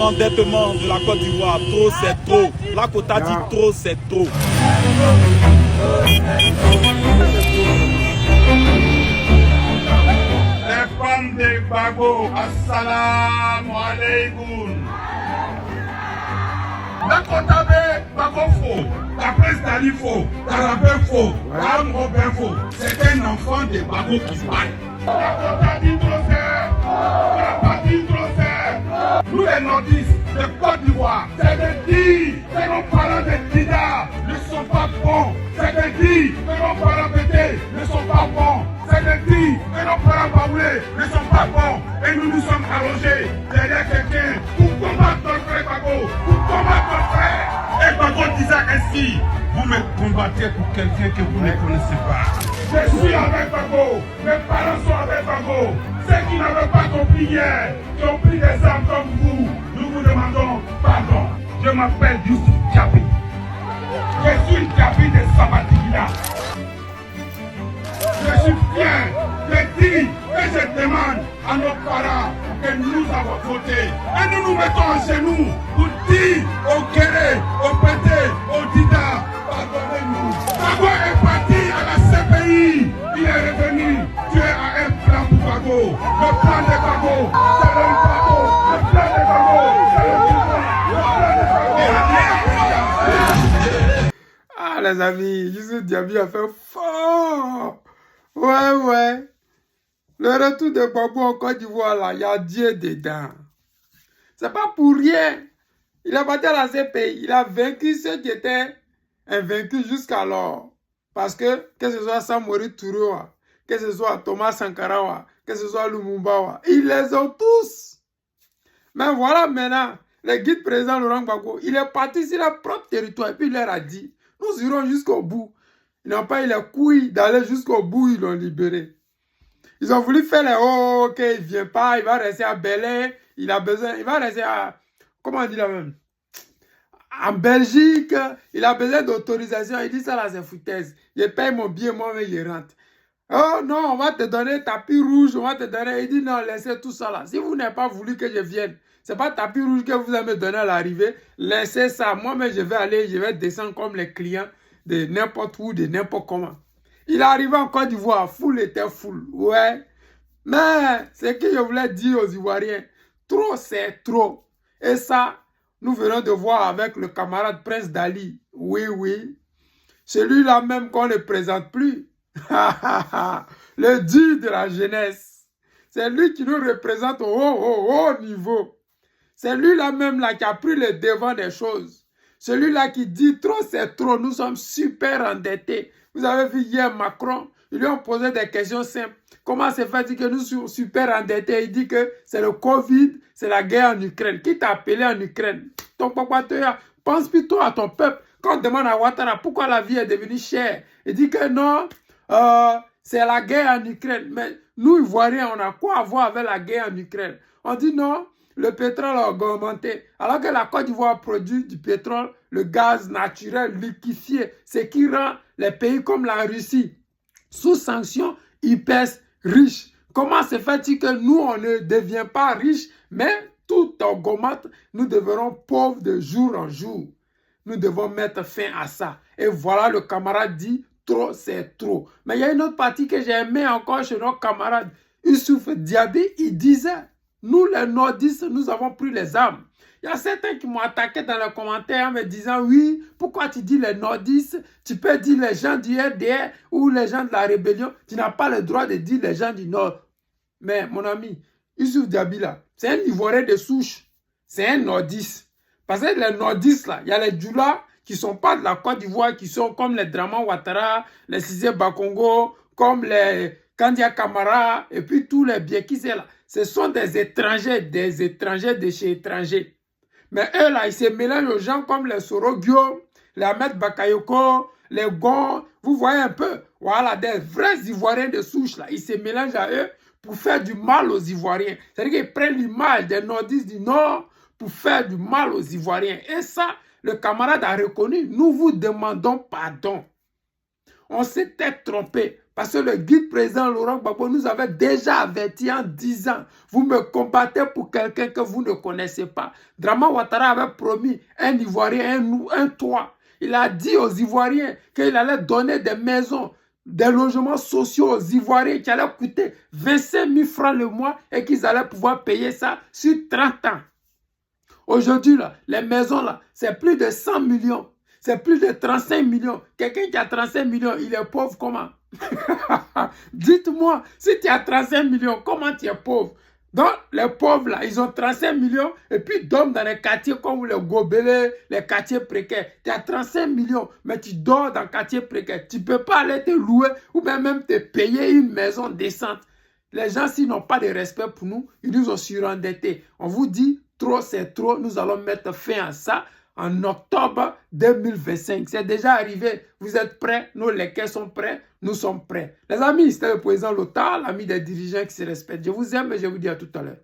l'endettement de la Côte d'Ivoire. Trop, c'est trop. La Côte dit trop, c'est trop. Les femmes de Bago, assalamu alaikum. La Côte Bago faux, la presse d'Ali faux, la rappel faux, la Robin faux. C'est un enfant de Bago qui parle. La Côte dit trop c'est, la partie trop c'est. Nous les nordistes de Côte d'Ivoire, c'est de dire que nos parents de Dida ne sont pas bons. C'est de dire que nos parents pétés ne sont pas bons. C'est de dire que nos parents baoulés ne sont pas bons. Et nous nous sommes allongés derrière quelqu'un pour combattre notre frère Bago, pour combattre notre frère. Et Bago disait ainsi, vous me combattez pour quelqu'un que vous ne connaissez pas. Je suis avec Bago, mes parents sont avec Bago. Ceux qui n'avaient pas compris hier, qui ont pris des armes comme vous, nous vous demandons pardon. Je m'appelle Youssouf Diaby. Je suis Diaby de Sabatigila. Je suis fier de dire que je demande à nos parents que nous avons voté. Et nous nous mettons à genoux pour dire au Kéré, au Pété, au Dida, pardonnez-nous. Bago est parti à la CPI. Il est revenu. Tu es à un plan pour Bago. Le plan de Bago, c'est le Bago. Le plan de Bago, c'est le Bago. Ah les amis, Youssouf Diaby a fait fort. Ouais. Le retour de Gbagbo en Côte d'Ivoire, là, il y a Dieu dedans. C'est pas pour rien. Il a battu à la CPI. Il a vaincu ceux qui étaient invaincus jusqu'alors. Parce que ce soit Samori Touré, que ce soit Thomas Sankara, que ce soit Lumumba, ils les ont tous. Mais voilà maintenant, le guide président Laurent Gbagbo, il est parti sur leur propre territoire et puis il leur a dit, nous irons jusqu'au bout. Ils n'ont pas eu les couilles d'aller jusqu'au bout, ils l'ont libéré. Ils ont voulu faire les oh, ok, il ne vient pas, il va rester à Belém, il a besoin, il va rester à, comment on dit là même, en Belgique, il a besoin d'autorisation, il dit ça là c'est foutaise, je paye mon billet, moi-même je rentre. Oh non, on va te donner tapis rouge, on va te donner, il dit non, laissez tout ça là, si vous n'avez pas voulu que je vienne, c'est pas tapis rouge que vous allez me donner à l'arrivée, laissez ça, moi-même je vais aller, je vais descendre comme les clients de n'importe où, de n'importe comment. Il est arrivé en Côte d'Ivoire, foule était foule, ouais. Mais ce que je voulais dire aux Ivoiriens, trop c'est trop. Et ça, nous venons de voir avec le camarade Prince Dali. Oui. Celui-là même qu'on ne présente plus. Le dieu de la jeunesse. C'est lui qui nous représente au haut niveau. C'est lui-là même là qui a pris le devant des choses. Celui-là qui dit trop c'est trop, nous sommes super endettés. Vous avez vu hier Macron, ils lui ont posé des questions simples. Comment se fait-il que nous sommes super endettés? Il dit que c'est le Covid, c'est la guerre en Ukraine. Qui t'a appelé en Ukraine? Ton papa, pense plutôt à ton peuple. Quand on demande à Ouattara pourquoi la vie est devenue chère, il dit que non, c'est la guerre en Ukraine. Mais nous, Ivoiriens, on a quoi à voir avec la guerre en Ukraine? On dit non. Le pétrole a augmenté. Alors que la Côte d'Ivoire produit du pétrole, le gaz naturel liquéfié, ce qui rend les pays comme la Russie, sous sanctions, hyper riches. Comment se fait-il que nous, on ne devient pas riches, mais tout augmente, nous devenons pauvres de jour en jour. Nous devons mettre fin à ça. Et voilà, le camarade dit, trop c'est trop. Mais il y a une autre partie que j'ai aimée encore chez nos camarades. Youssouf Diaby, il disait, nous, les nordistes, nous avons pris les armes. Il y a certains qui m'ont attaqué dans les commentaires en me disant, oui, pourquoi tu dis les nordistes? Tu peux dire les gens du RDR ou les gens de la rébellion. Tu n'as pas le droit de dire les gens du Nord. Mais mon ami, Youssouf Diaby là, c'est un Ivoirien de souche. C'est un nordiste. Parce que les nordistes là, il y a les Djoula qui ne sont pas de la Côte d'Ivoire, qui sont comme les Draman Ouattara, les Cissé Bakongo, comme les Kandia Kamara, et puis tous les Biekisé là. Ce sont des étrangers de chez étrangers. Mais eux là, ils se mélangent aux gens comme les Sorogio, les Ahmed Bakayoko, les Gon. Vous voyez un peu, voilà, des vrais Ivoiriens de souche là. Ils se mélangent à eux pour faire du mal aux Ivoiriens. C'est-à-dire qu'ils prennent l'image des nordistes du Nord pour faire du mal aux Ivoiriens. Et ça, le camarade a reconnu. Nous vous demandons pardon. On s'était trompé. Parce que le guide président Laurent Gbagbo nous avait déjà averti en disant, vous me combattez pour quelqu'un que vous ne connaissez pas. Draman Ouattara avait promis un Ivoirien, un toit. Il a dit aux Ivoiriens qu'il allait donner des maisons, des logements sociaux aux Ivoiriens qui allaient coûter 25 000 francs le mois et qu'ils allaient pouvoir payer ça sur 30 ans. Aujourd'hui, les maisons, c'est plus de 100 millions. C'est plus de 35 millions. Quelqu'un qui a 35 millions, il est pauvre comment? Dites-moi, si tu as 35 millions, comment tu es pauvre? Donc, les pauvres, là, ils ont 35 millions et puis dorment dans les quartiers comme les Gobelets, les quartiers précaires. Tu as 35 millions, mais tu dors dans les quartiers précaires. Tu ne peux pas aller te louer ou même te payer une maison décente. Les gens, s'ils n'ont pas de respect pour nous, ils nous ont surendettés. On vous dit, trop c'est trop, nous allons mettre fin à ça. En octobre 2025. C'est déjà arrivé. Vous êtes prêts? Nos lequins sont prêts? Nous sommes prêts. Les amis, c'était le président Lothar, l'ami des dirigeants qui se respectent. Je vous aime et je vous dis à tout à l'heure.